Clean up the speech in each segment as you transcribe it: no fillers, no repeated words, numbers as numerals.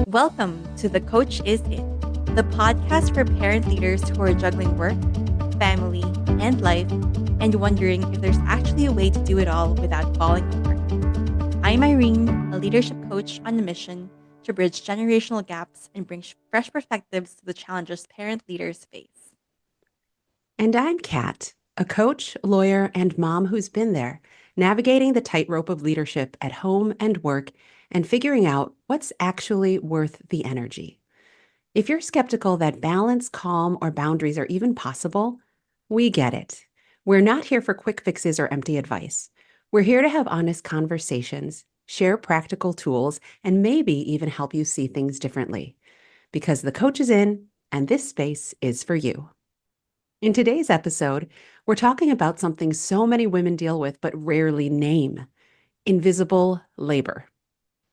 Welcome to The Coach Is It, the podcast for parent leaders who are juggling work, family, and life, and wondering if there's actually a way to do it all without falling apart. I'm Irene, a leadership coach on a mission to bridge generational gaps and bring fresh perspectives to the challenges parent leaders face. And I'm Kat, a coach, lawyer, and mom who's been there, navigating the tightrope of leadership at home and work and figuring out what's actually worth the energy. If you're skeptical that balance, calm, or boundaries are even possible, we get it. We're not here for quick fixes or empty advice. We're here to have honest conversations, share practical tools, and maybe even help you see things differently. Because the coach is in, and this space is for you. In today's episode, we're talking about something so many women deal with but rarely name: invisible labor.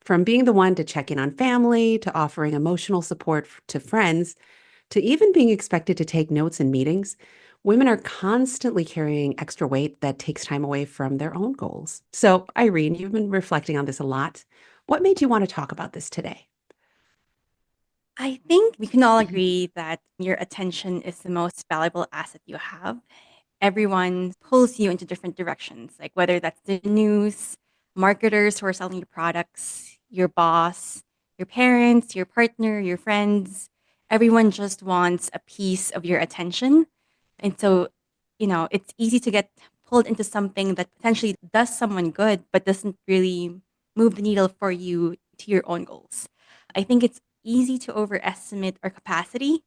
From being the one to check in on family, to offering emotional support to friends, to even being expected to take notes in meetings, women are constantly carrying extra weight that takes time away from their own goals. So, Irene, you've been reflecting on this a lot. What made you want to talk about this today? I think we can all agree that your attention is the most valuable asset you have. Everyone pulls you into different directions, like whether that's the news, marketers who are selling your products, your boss, your parents, your partner, your friends. Everyone just wants a piece of your attention. And so, it's easy to get pulled into something that potentially does someone good, but doesn't really move the needle for you to your own goals. I think it's easy to overestimate our capacity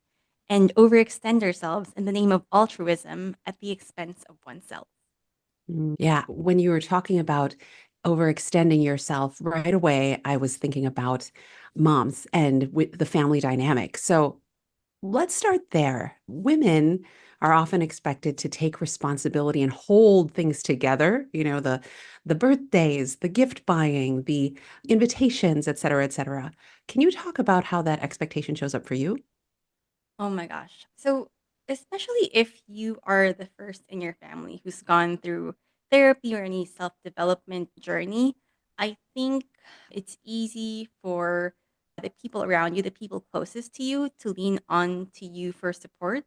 and overextend ourselves in the name of altruism at the expense of oneself. Yeah, when you were talking about overextending yourself right away, I was thinking about moms and with the family dynamic. So let's start there. Women are often expected to take responsibility and hold things together, the birthdays, the gift buying, the invitations, et cetera, et cetera. Can you talk about how that expectation shows up for you? Oh my gosh. So, especially if you are the first in your family who's gone through therapy or any self development journey, I think it's easy for the people around you, the people closest to you, to lean on to you for support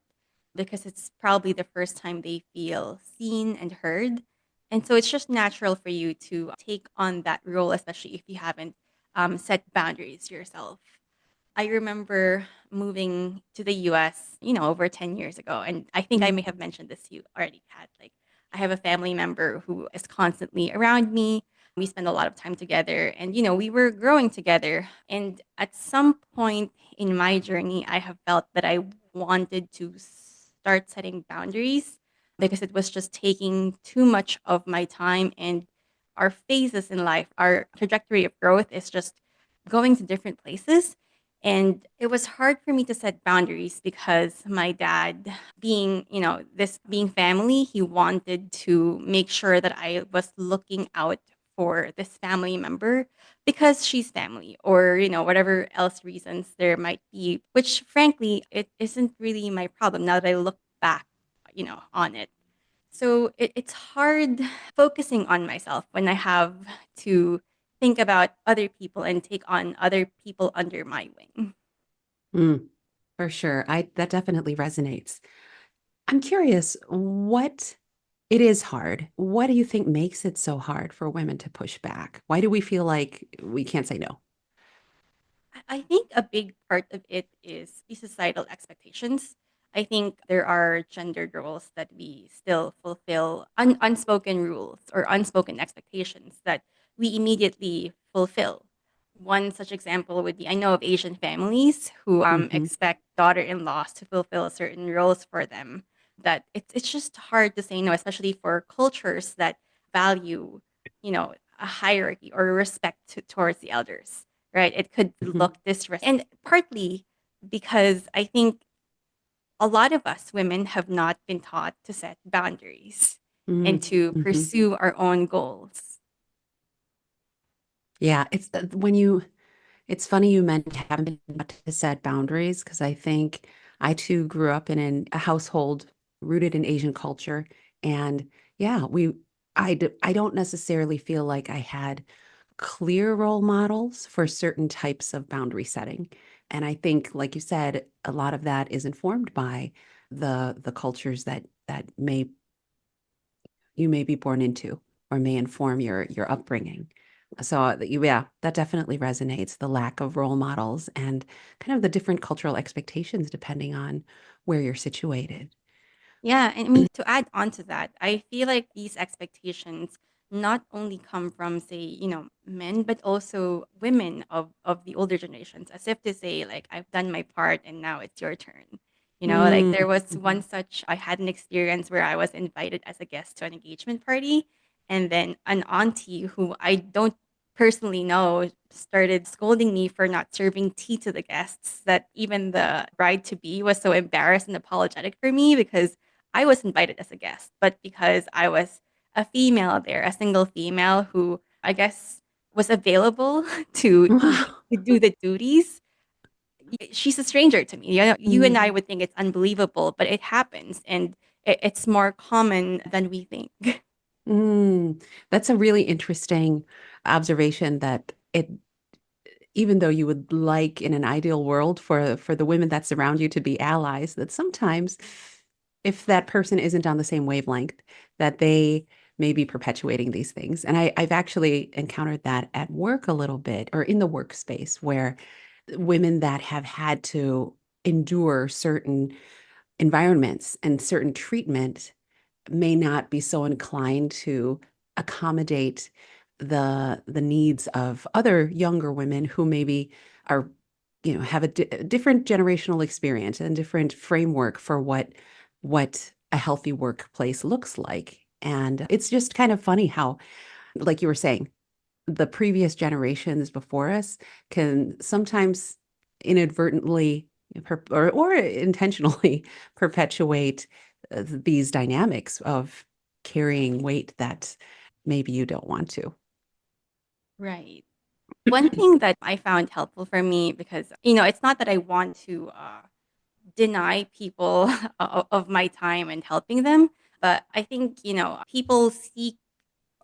because it's probably the first time they feel seen and heard. And so it's just natural for you to take on that role, especially if you haven't set boundaries yourself. I remember moving to the US, over 10 years ago. And I think I may have mentioned this to you already, Kat. Like, I have a family member who is constantly around me. We spend a lot of time together and, we were growing together. And at some point in my journey, I have felt that I wanted to start setting boundaries because it was just taking too much of my time. And our phases in life, our trajectory of growth is just going to different places. And it was hard for me to set boundaries because my dad, being, this being family, he wanted to make sure that I was looking out for this family member because she's family or, whatever else reasons there might be, which frankly, it isn't really my problem now that I look back, on it. So it's hard focusing on myself when I have to think about other people and take on other people under my wing. Mm, for sure. That definitely resonates. I'm curious, what it is hard. What do you think makes it so hard for women to push back? Why do we feel like we can't say no? I think a big part of it is the societal expectations. I think there are gender roles that we still fulfill, unspoken rules or unspoken expectations that we immediately fulfill. One such example would be I know of Asian families who Hmm. expect daughter in laws to fulfill certain roles for them. That it's just hard to say no, especially for cultures that value, a hierarchy or respect towards the elders, right? It could Hmm. look disrespectful. And partly because I think a lot of us women have not been taught to set boundaries and to Hmm. pursue our own goals. Yeah, it's funny you meant having been taught to set boundaries because I think I too grew up in a household rooted in Asian culture. And yeah, I don't necessarily feel like I had clear role models for certain types of boundary setting. And I think, like you said, a lot of that is informed by the cultures that may you may be born into or may inform your upbringing. So yeah, that definitely resonates. The lack of role models and kind of the different cultural expectations depending on where you're situated. Yeah, and I mean to add on to that, I feel like these expectations not only come from, say, men, but also women of the older generations, as if to say, like, I've done my part and now it's your turn. Like Mm, there was one mhm. such I had an experience where I was invited as a guest to an engagement party, and then an auntie who I don't personally know started scolding me for not serving tea to the guests, that even the bride to be was so embarrassed and apologetic for me because I was invited as a guest, but because I was a female there, a single female who I guess was available to do the duties, she's a stranger to me. You and I Mm, would think it's unbelievable, but it happens, and it's more common than we think. mm. That's a really interesting observation that it even though you would like in an ideal world for the women that surround you to be allies, that sometimes if that person isn't on the same wavelength, that they may be perpetuating these things. And I've actually encountered that at work a little bit or in the workspace where women that have had to endure certain environments and certain treatment may not be so inclined to accommodate the needs of other younger women who maybe are have a different generational experience and different framework for what a healthy workplace looks like. And it's just kind of funny how, like you were saying, the previous generations before us can sometimes inadvertently or intentionally perpetuate these dynamics of carrying weight that maybe you don't want to. Right. One thing that I found helpful for me, because it's not that I want to deny people of my time and helping them, but I think people seek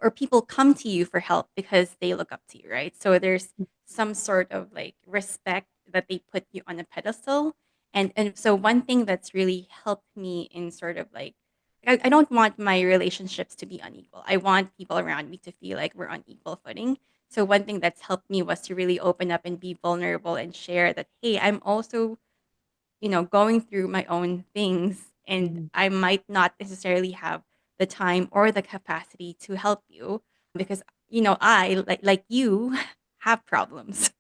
or people come to you for help because they look up to you, right? So there's some sort of like respect that they put you on a pedestal. And so one thing that's really helped me in sort of like I don't want my relationships to be unequal. I want people around me to feel like we're on equal footing. So one thing that's helped me was to really open up and be vulnerable and share that, hey, I'm also, going through my own things, and Mhm. I might not necessarily have the time or the capacity to help you because I like you have problems.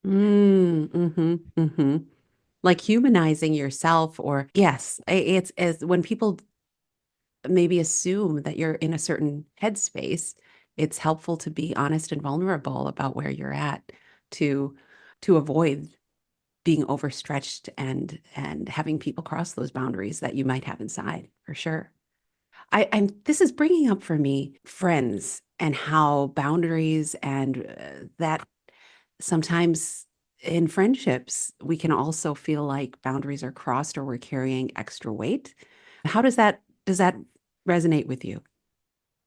Mm-hmm. Like humanizing yourself, or yes, it's as when people maybe assume that you're in a certain headspace, it's helpful to be honest and vulnerable about where you're at to to avoid being overstretched and having people cross those boundaries that you might have inside, for sure. I'm this is bringing up for me friends and how boundaries and that sometimes in friendships we can also feel like boundaries are crossed or we're carrying extra weight. How does that resonate with you?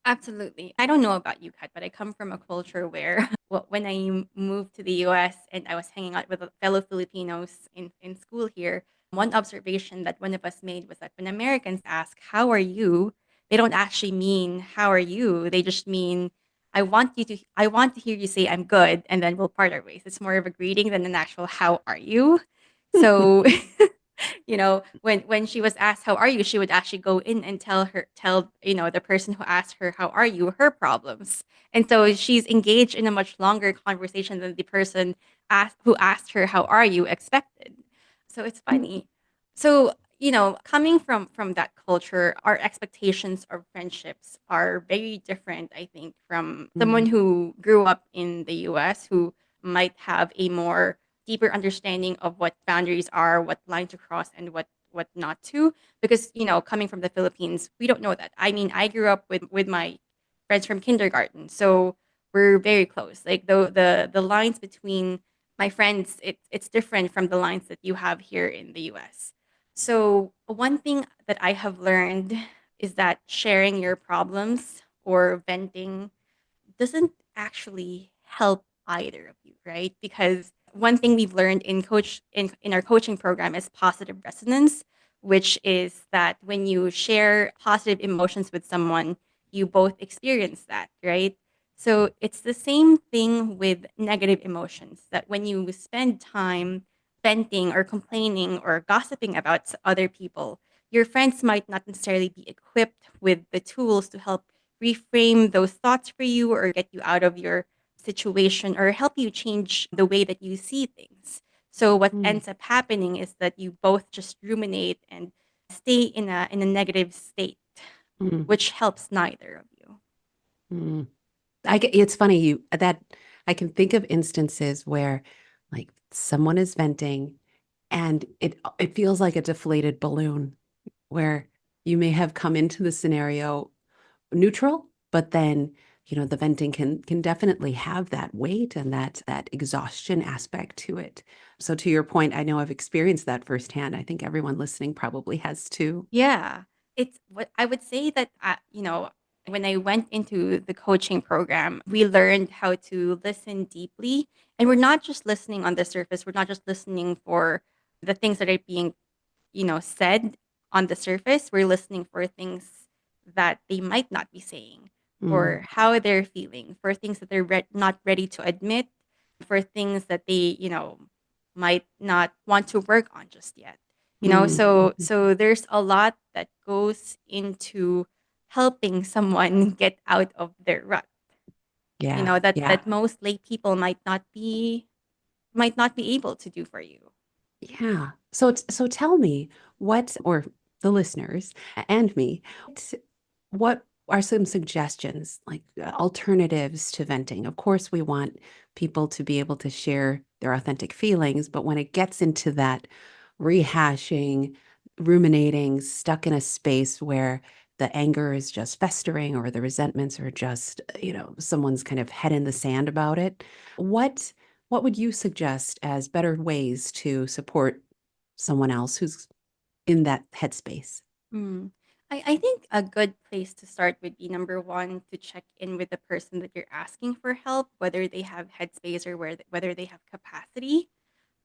Absolutely. I don't know about you, Kat, but I come from a culture where when I moved to the US and I was hanging out with fellow Filipinos in school here, one observation that one of us made was that when Americans ask, "How are you?" they don't actually mean, "How are you?" They just mean, I want to hear you say I'm good, and then we'll part our ways. It's more of a greeting than an actual "How are you?" So when she was asked how are you, she would actually go in and tell the person who asked her how are you her problems, and so she's engaged in a much longer conversation than the person who asked her how are you expected. So it's funny. So coming from that culture, our expectations of friendships are very different, I think, from someone Mm, who grew up in the US, who might have a more deeper understanding of what boundaries are, what lines to cross, and what not to. Because coming from the Philippines, we don't know that. I mean, I grew up with my friends from kindergarten, so we're very close. Like the lines between my friends, it's different from the lines that you have here in the U.S. So one thing that I have learned is that sharing your problems or venting doesn't actually help either of you, right? Because one thing we've learned in our coaching program is positive resonance, which is that when you share positive emotions with someone, you both experience that, right? So it's the same thing with negative emotions, that when you spend time venting or complaining or gossiping about other people, your friends might not necessarily be equipped with the tools to help reframe those thoughts for you or get you out of your situation or help you change the way that you see things. So what Mm, ends up happening is that you both just ruminate and stay in a negative state, mm, which helps neither of you. mm. It's funny that I can think of instances where like someone is venting and it feels like a deflated balloon where you may have come into the scenario neutral, but then the venting can definitely have that weight and that exhaustion aspect to it. So to your point, I know I've experienced that firsthand. I think everyone listening probably has too. Yeah. It's what I would say that, when I went into the coaching program, we learned how to listen deeply. And we're not just listening on the surface, we're not just listening for the things that are being said on the surface. We're listening for things that they might not be saying, Mm, for how they're feeling, for things that they're not ready to admit, for things that they, might not want to work on just yet. mm, mhm. So there's a lot that goes into helping someone get out of their rut. Yeah, yeah. That most lay people might not be able to do for you. Yeah. So tell me what, or the listeners and me, what are some suggestions, like alternatives to venting? Of course, we want people to be able to share their authentic feelings, but when it gets into that rehashing, ruminating, stuck in a space where the anger is just festering or the resentments are just, someone's kind of head in the sand about it, what what would you suggest as better ways to support someone else who's in that headspace? Mm. I think a good place to start would be number one, to check in with the person that you're asking for help, whether they have headspace or whether they have capacity.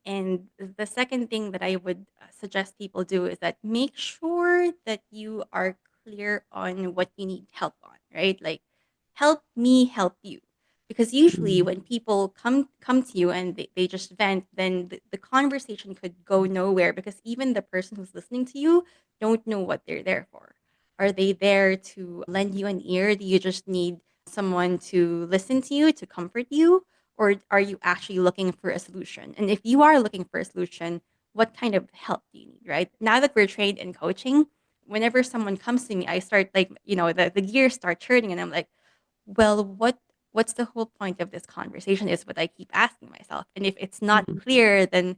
And the second thing that I would suggest people do is that make sure that you are clear on what you need help on, right? Like, help me help you. Because usually Mm, when people come to you and they just vent, then the conversation could go nowhere, because even the person who's listening to you don't know what they're there for. Are they there to lend you an ear? Do you just need someone to listen to you, to comfort you? Or are you actually looking for a solution? And if you are looking for a solution, what kind of help do you need, right? Now that we're trained in coaching, whenever someone comes to me, I start, like, the gears start turning, and I'm like, well, what's the whole point of this conversation is what I keep asking myself. And if it's not mm, clear, then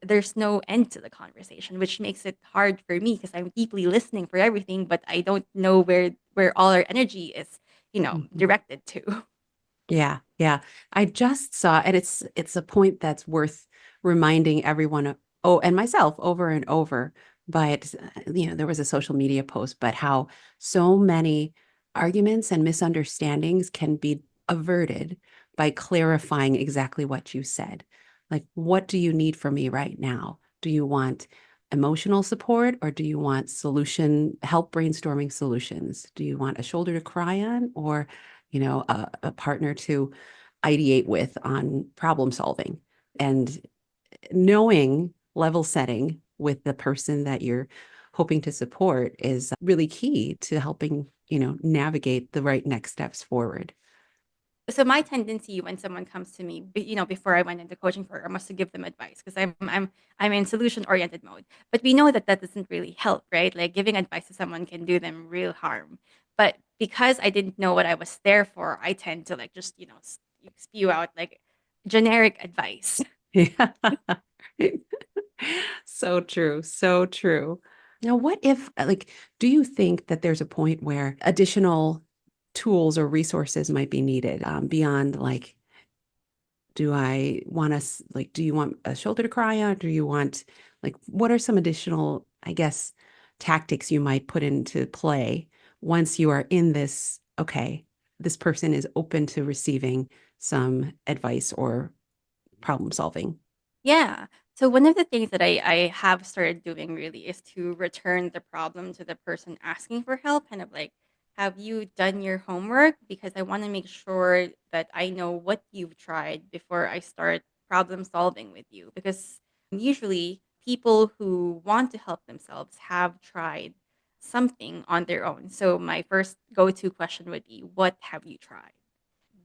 there's no end to the conversation, which makes it hard for me because I'm deeply listening for everything, but I don't know where all our energy is, mhm. directed to. Yeah, yeah. I just saw, and it's a point that's worth reminding everyone of, oh, and myself over and over. But there was a social media post, but how so many arguments and misunderstandings can be averted by clarifying exactly what you said. Like, what do you need from me right now? Do you want emotional support or do you want help brainstorming solutions? Do you want a shoulder to cry on or a partner to ideate with on problem solving and knowing level setting with the person that you're hoping to support is really key to helping, navigate the right next steps forward. So my tendency when someone comes to me, before I went into coaching program, was to give them advice, because I'm in solution oriented mode. But we know that that doesn't really help, right? Like, giving advice to someone can do them real harm. But because I didn't know what I was there for, I tend to, like, just spew out like generic advice. Yeah. So true. So true. Now, what if, like, do you think that there's a point where additional tools or resources might be needed beyond like do I want us like, do you want a shoulder to cry on? Do you want like what are some additional, I guess, tactics you might put into play once you are in this, okay, this person is open to receiving some advice or problem solving. Yeah. So one of the things that I have started doing really is to return the problem to the person asking for help, kind of like, have you done your homework? Because I want to make sure that I know what you've tried before I start problem solving with you. Because usually people who want to help themselves have tried something on their own. So my first go-to question would be, what have you tried?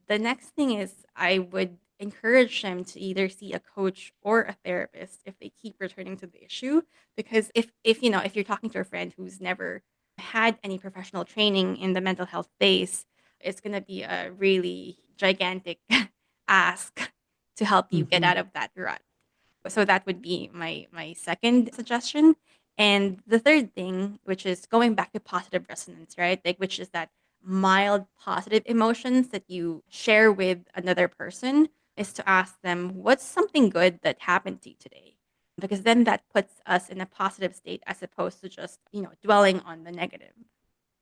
The next thing is I would encourage them to either see a coach or a therapist if they keep returning to the issue, because if you know, if you're talking to a friend who's never had any professional training in the mental health space, it's going to be a really gigantic ask to help you get Hmm. out of that rut. So that would be my second suggestion. And the third thing, which is going back to positive resonance, right? Like, which is that mild positive emotions that you share with another person, is to ask them, what's something good that happened to you today? Because then that puts us in a positive state as opposed to just, dwelling on the negative.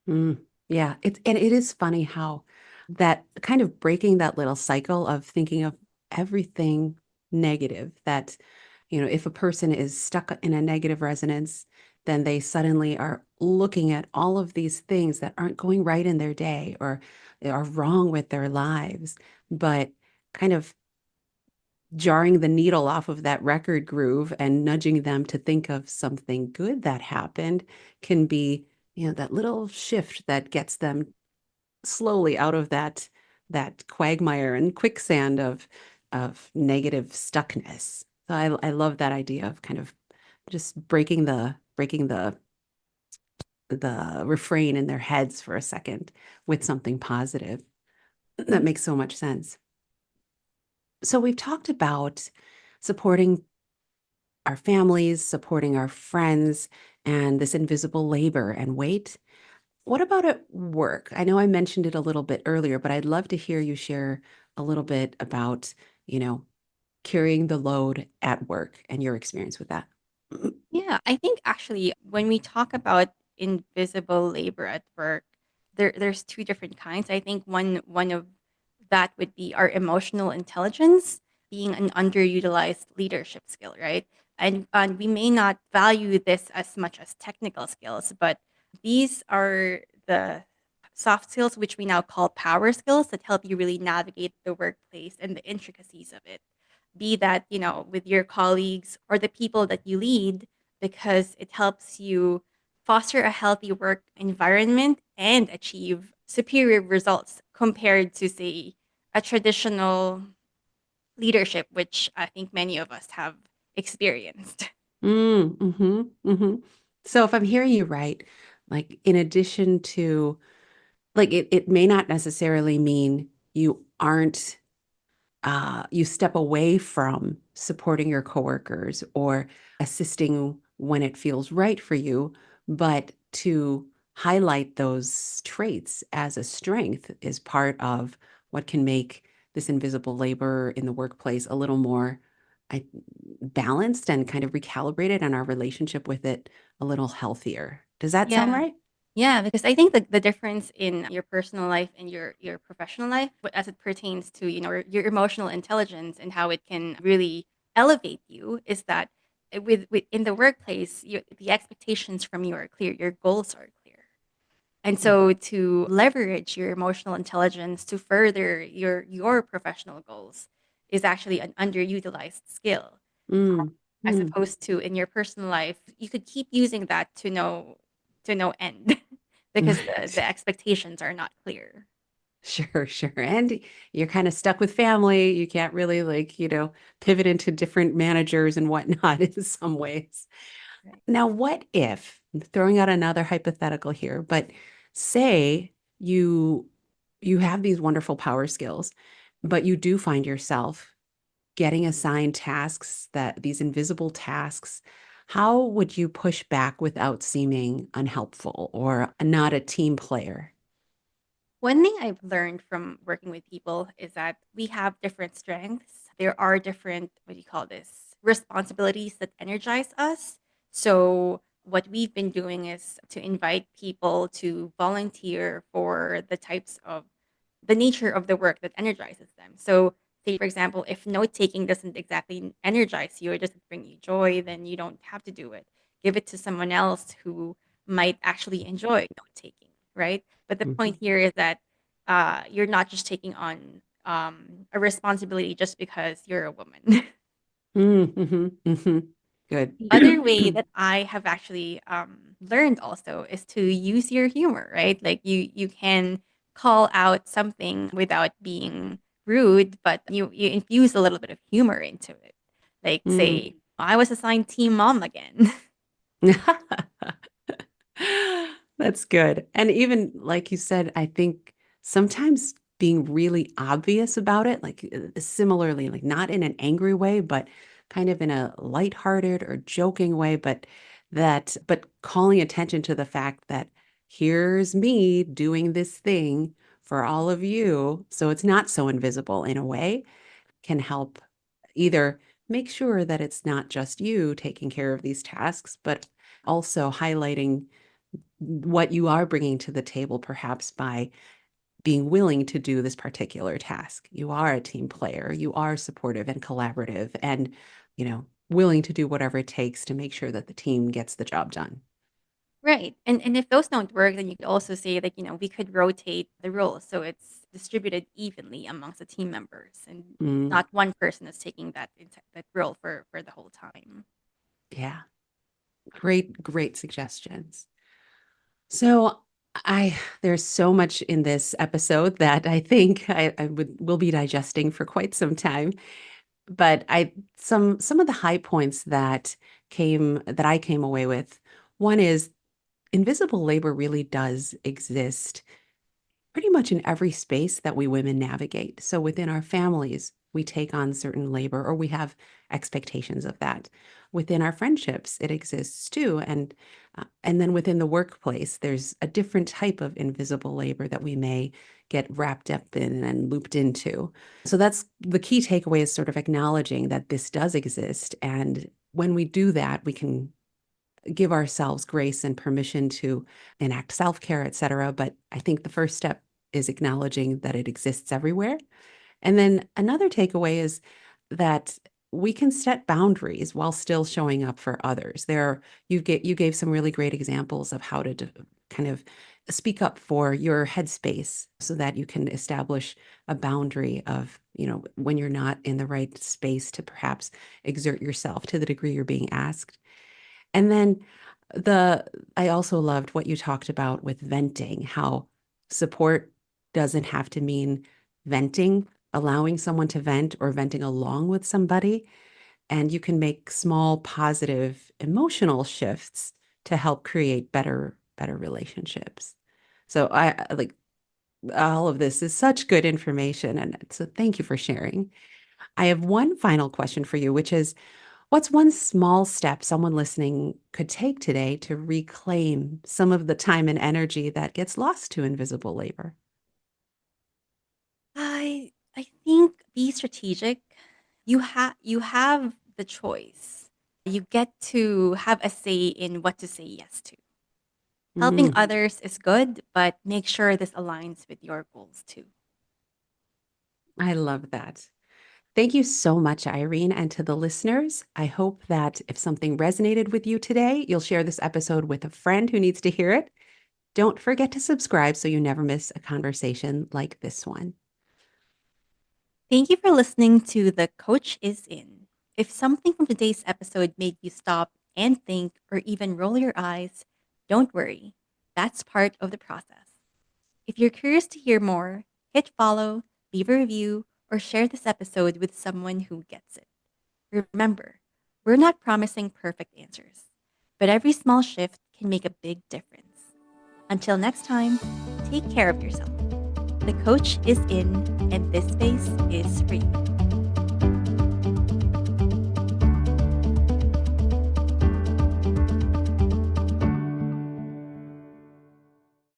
Mm, yeah, it is funny how that kind of breaking that little cycle of thinking of everything negative that, if a person is stuck in a negative resonance, then they suddenly are looking at all of these things that aren't going right in their day or they are wrong with their lives, but kind of jarring the needle off of that record groove and nudging them to think of something good that happened can be, that little shift that gets them slowly out of that quagmire and quicksand of negative stuckness. So I love that idea of kind of just breaking the refrain in their heads for a second with something positive. That Mhm. makes so much sense. So we've talked about supporting our families, supporting our friends, and this invisible labor and weight. What about at work? I know I mentioned it a little bit earlier, but I'd love to hear you share a little bit about, you know, carrying the load at work and your experience with that. Yeah, I think actually when we talk about invisible labor at work, there's two different kinds. I think one of that would be our emotional intelligence being an underutilized leadership skill, right? And we may not value this as much as technical skills, but these are the soft skills which we now call power skills that help you really navigate the workplace and the intricacies of it. Be that, with your colleagues or the people that you lead, because it helps you foster a healthy work environment and achieve superior results compared to, say, a traditional leadership, which I think many of us have experienced. Mm. So if I'm hearing you right, like in addition to like it may not necessarily mean you aren't you step away from supporting your coworkers or assisting when it feels right for you, but to highlight those traits as a strength is part of what can make this invisible labor in the workplace a little more I, balanced and kind of recalibrated and our relationship with it a little healthier. Does that sound Yeah. right? Yeah, because I think the difference in your personal life and your professional life, but as it pertains to, your emotional intelligence and how it can really elevate you, is that with in the workplace, the expectations from you are clear, your goals are clear. And so to leverage your emotional intelligence to further your professional goals is actually an underutilized skill, Mm, as mm. opposed to in your personal life, you could keep using that to no end because the expectations are not clear. Sure, sure. And you're kind of stuck with family. You can't really like, pivot into different managers and whatnot in some ways. Right. Now, what if, I'm throwing out another hypothetical here, but say you have these wonderful power skills, but you do find yourself getting assigned tasks that these invisible tasks. How would you push back without seeming unhelpful or not a team player? One thing I've learned from working with people is that we have different strengths. There are different, what do you call this, responsibilities that energize us. So, what we've been doing is to invite people to volunteer for the types of the nature of the work that energizes them. So, say for example, if note taking doesn't exactly energize you or doesn't bring you joy, then you don't have to do it. Give it to someone else who might actually enjoy note taking, right? But the point Mhm. here is that you're not just taking on a responsibility just because you're a woman. Mhm, mhm. Good. The other way that I have actually learned also is to use your humor, right? Like you can call out something without being rude, but you infuse a little bit of humor into it. Like Mm. say, I was assigned team mom again. That's good. And even like you said, I think sometimes being really obvious about it, like similarly, like not in an angry way, but kind of in a lighthearted or joking way, but calling attention to the fact that here's me doing this thing for all of you. So it's not so invisible in a way can help either make sure that it's not just you taking care of these tasks, but also highlighting what you are bringing to the table, perhaps by being willing to do this particular task. You are a team player, you are supportive and collaborative, and, willing to do whatever it takes to make sure that the team gets the job done. Right. And if those don't work, then you could also say like, we could rotate the roles so it's distributed evenly amongst the team members and Mm, not one person is taking that role for the whole time. yeah, great suggestions. So there's so much in this episode that I think I will be digesting for quite some time. But some of the high points that I came away with. One is invisible labor really does exist pretty much in every space that we women navigate. So within our families, we take on certain labor or we have expectations of that. Within our friendships, it exists too. And then within the workplace, there's a different type of invisible labor that we may get wrapped up in and looped into. So that's the key takeaway is sort of acknowledging that this does exist. And when we do that, we can give ourselves grace and permission to enact self-care, et cetera. But I think the first step is acknowledging that it exists everywhere. And then another takeaway is that we can set boundaries while still showing up for others. You gave some really great examples of how to kind of speak up for your headspace so that you can establish a boundary of, when you're not in the right space to perhaps exert yourself to the degree you're being asked. And then the I also loved what you talked about with venting, how support doesn't have to mean venting, allowing someone to vent or venting along with somebody, and you can make small positive emotional shifts to help create better relationships. So I like all of this is such good information and so thank you for sharing. I have one final question for you, which is what's one small step someone listening could take today to reclaim some of the time and energy that gets lost to invisible labor? I think be strategic. You have the choice. You get to have a say in what to say yes to. Helping Mm, others is good, but make sure this aligns with your goals too. I love that. Thank you so much, Irene. And to the listeners, I hope that if something resonated with you today, you'll share this episode with a friend who needs to hear it. Don't forget to subscribe so you never miss a conversation like this one. Thank you for listening to The Coach is In. If something from today's episode made you stop and think or even roll your eyes, don't worry. That's part of the process. If you're curious to hear more, hit follow, leave a review, or share this episode with someone who gets it. Remember, we're not promising perfect answers, but every small shift can make a big difference. Until next time, take care of yourself. The coach is in, and this space is for you.